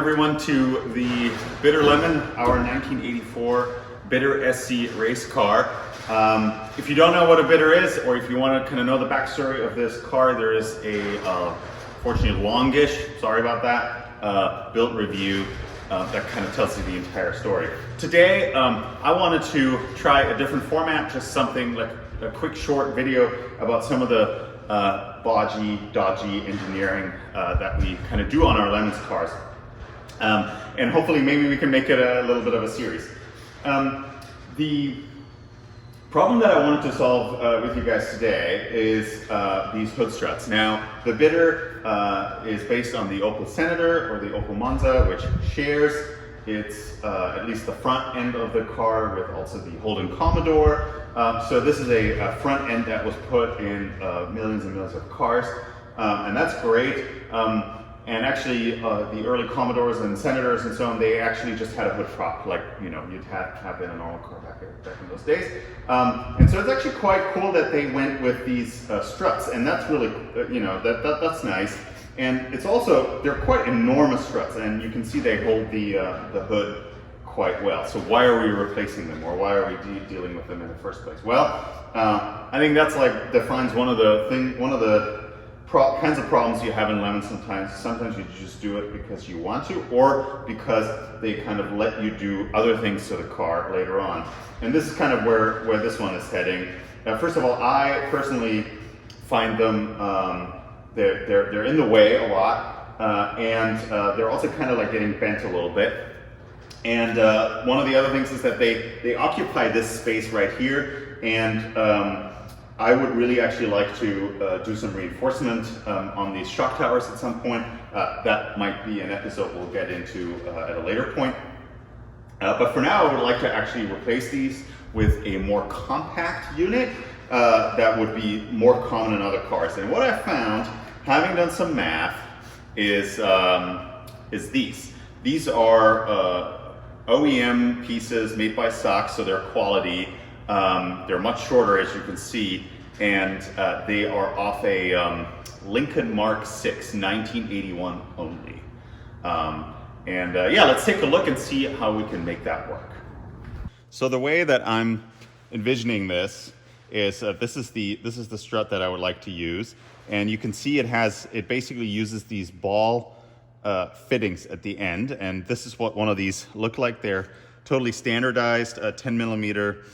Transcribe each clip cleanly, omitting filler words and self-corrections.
everyone to the Bitter Lemon, our 1984 Bitter SC race car. If you don't know what a Bitter is, or if you want to kind of know the backstory of this car, there is a, fortunately longish, sorry about that, built review that kind of tells you the entire story. Today, I wanted to try a different format, just something like a quick short video about some of the dodgy engineering that we kind of do on our Lemons cars. And hopefully maybe we can make it a little bit of a series. The problem that I wanted to solve with you guys today is these hood struts. Now, the Bitter is based on the Opel Senator or the Opel Monza, which shares its, at least the front end of the car with also the Holden Commodore. So this is a front end that was put in millions and millions of cars, and that's great. And actually, the early Commodores and Senators and so on, they actually just had a hood prop, like you'd have in a normal car back in those days. And so it's actually quite cool that they went with these struts, and that's really, that's nice. And it's also, they're quite enormous struts, and you can see they hold the hood quite well. So why are we replacing them, or why are we dealing with them in the first place? Well, I think that's like defines one of the kinds of problems you have in Lemons sometimes. Sometimes you just do it because you want to, or because they kind of let you do other things to the car later on. And this is kind of where this one is heading. First of all, I personally find them, they're in the way a lot, and they're also kind of like getting bent a little bit. And one of the other things is that they occupy this space right here, and I would really actually like to do some reinforcement on these shock towers at some point. That might be an episode we'll get into at a later point. But for now, I would like to actually replace these with a more compact unit that would be more common in other cars. And what I found, having done some math, is these. These are OEM pieces made by Sachs, so they're quality. They're much shorter, as you can see, and they are off a Lincoln Mark 6, 1981 only. Yeah, let's take a look and see how we can make that work. So the way that I'm envisioning this is this is the strut that I would like to use, and you can see it basically uses these ball fittings at the end, and this is what one of these look like. They're totally standardized, 10 millimeter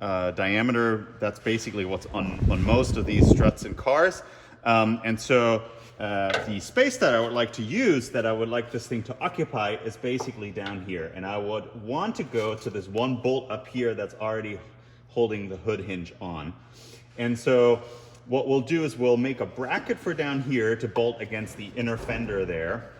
diameter. That's basically what's on most of these struts in cars. And so the space that I would like to use, that I would like this thing to occupy, is basically down here. And I would want to go to this one bolt up here that's already holding the hood hinge on. And so what we'll do is we'll make a bracket for down here to bolt against the inner fender there,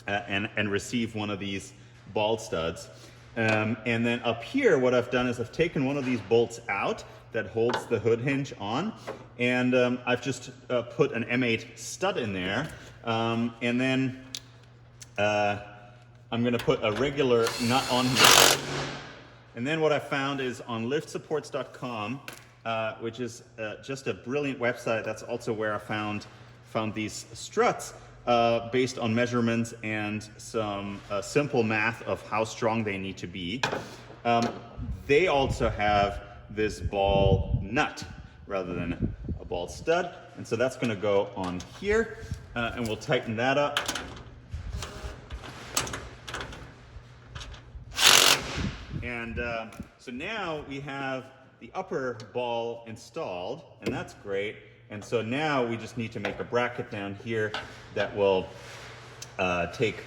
and receive one of these ball studs. And then up here, what I've done is I've taken one of these bolts out that holds the hood hinge on, and I've just put an M8 stud in there, and then I'm going to put a regular nut on here. And then what I found is on liftsupports.com, which is just a brilliant website. That's also where I found these struts, based on measurements and some simple math of how strong they need to be. They also have this ball nut rather than a ball stud, and so that's going to go on here, and we'll tighten that up. And so now we have the upper ball installed, and that's great. And so now we just need to make a bracket down here that will take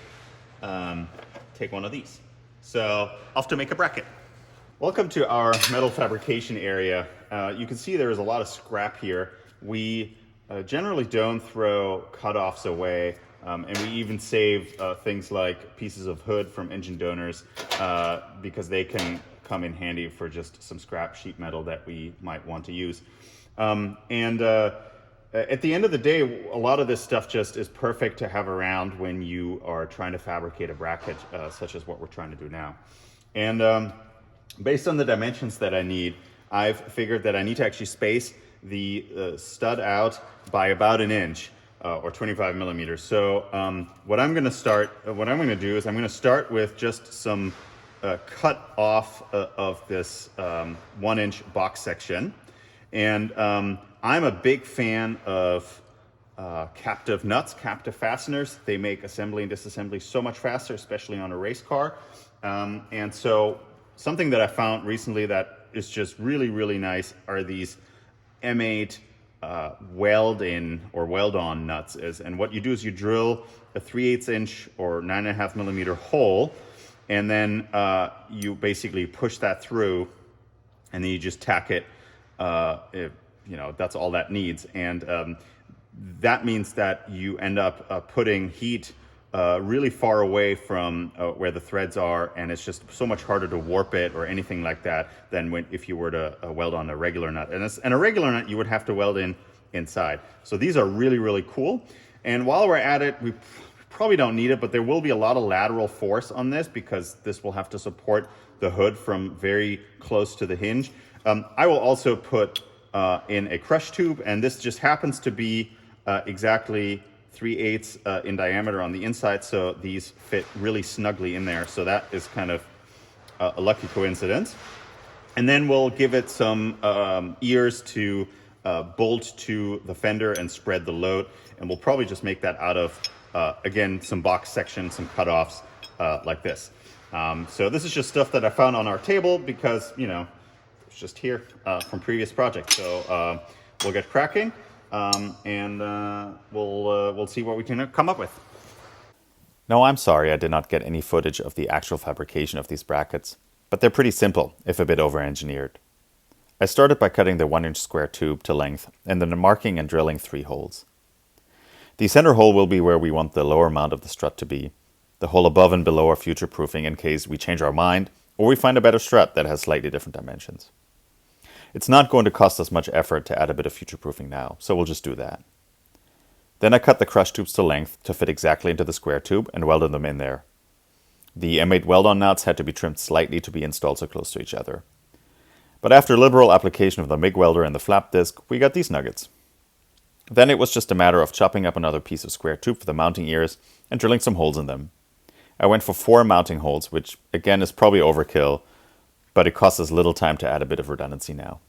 one of these. So off to make a bracket. Welcome to our metal fabrication area. You can see there is a lot of scrap here. We generally don't throw cutoffs away, and we even save things like pieces of hood from engine donors because they can come in handy for just some scrap sheet metal that we might want to use. At the end of the day, a lot of this stuff just is perfect to have around when you are trying to fabricate a bracket, such as what we're trying to do now. And based on the dimensions that I need, I've figured that I need to actually space the stud out by about an inch. or 25 millimeters. So what I'm going to do is I'm going to start with just some cut off of this 1-inch box section. And I'm a big fan of captive nuts, captive fasteners. They make assembly and disassembly so much faster, especially on a race car. And so something that I found recently that is just really, really nice are these M8 weld-in or weld-on nuts. And what you do is you drill a 3/8 inch or 9.5 millimeter hole, and then you basically push that through, and then you just tack it. That's all that needs. And that means that you end up putting heat really far away from where the threads are, and it's just so much harder to warp it or anything like that than if you were to weld on a regular nut. And a regular nut you would have to weld inside. So these are really, really cool. And while we're at it, we probably don't need it, but there will be a lot of lateral force on this because this will have to support the hood from very close to the hinge. I will also put in a crush tube, and this just happens to be exactly 3/8 in diameter on the inside, so these fit really snugly in there. So that is kind of a lucky coincidence. And then we'll give it some ears to bolt to the fender and spread the load. And we'll probably just make that out of, again, some box sections, some cutoffs like this. So this is just stuff that I found on our table because, it's just here from previous projects. So we'll get cracking. And we'll see what we can come up with. No, I'm sorry I did not get any footage of the actual fabrication of these brackets, but they're pretty simple, if a bit over-engineered. I started by cutting the 1-inch square tube to length and then marking and drilling 3 holes. The center hole will be where we want the lower mount of the strut to be. The hole above and below are future-proofing in case we change our mind or we find a better strut that has slightly different dimensions. It's not going to cost us much effort to add a bit of future-proofing now, so we'll just do that. Then I cut the crush tubes to length to fit exactly into the square tube and welded them in there. The M8 weld-on nuts had to be trimmed slightly to be installed so close to each other. But after liberal application of the MIG welder and the flap disc, we got these nuggets. Then it was just a matter of chopping up another piece of square tube for the mounting ears and drilling some holes in them. I went for 4 mounting holes, which again is probably overkill, but it costs us little time to add a bit of redundancy now.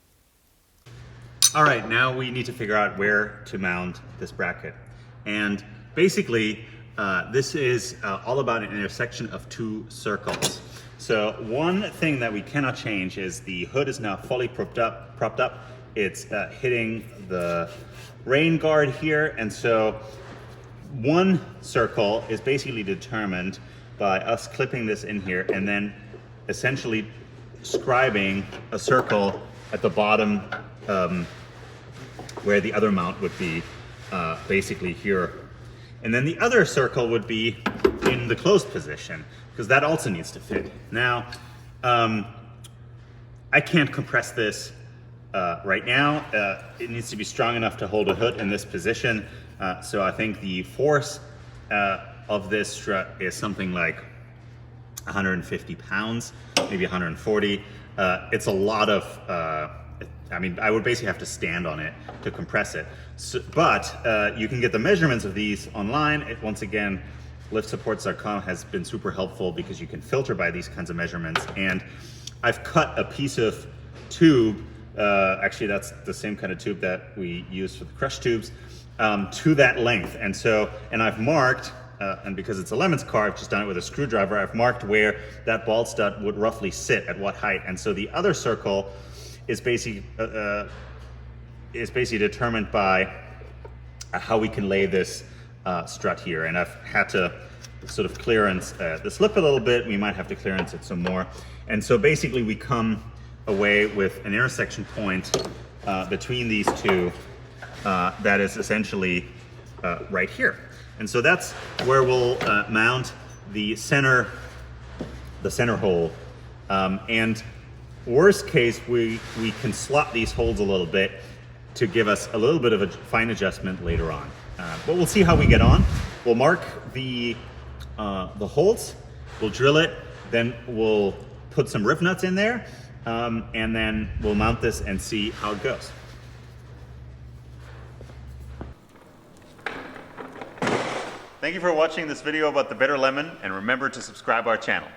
All right, now we need to figure out where to mount this bracket. And basically, this is all about an intersection of 2 circles. So one thing that we cannot change is the hood is now fully propped up. It's hitting the rain guard here, and so one circle is basically determined by us clipping this in here and then essentially scribing a circle at the bottom where the other mount would be, basically here. And then the other circle would be in the closed position, because that also needs to fit. Now, I can't compress this right now. It needs to be strong enough to hold a hood in this position. So I think the force of this strut is something like 150 pounds, maybe 140. It's a lot of, I would basically have to stand on it to compress it. So, but you can get the measurements of these online. Once again, liftsupports.com has been super helpful because you can filter by these kinds of measurements. And I've cut a piece of tube, actually that's the same kind of tube that we use for the crush tubes, to that length. And I've marked, and because it's a Lemons car, I've just done it with a screwdriver, I've marked where that ball stud would roughly sit at what height. And so the other circle is basically determined by how we can lay this strut here. And I've had to sort of clearance the slip a little bit. We might have to clearance it some more. And so basically we come away with an intersection point between these two that is essentially right here. And so that's where we'll mount the center hole. And worst case, we can slot these holes a little bit to give us a little bit of a fine adjustment later on. But we'll see how we get on. We'll mark the holes, we'll drill it, then we'll put some rib nuts in there, and then we'll mount this and see how it goes. Thank you for watching this video about the Bitter Lemon, and remember to subscribe our channel.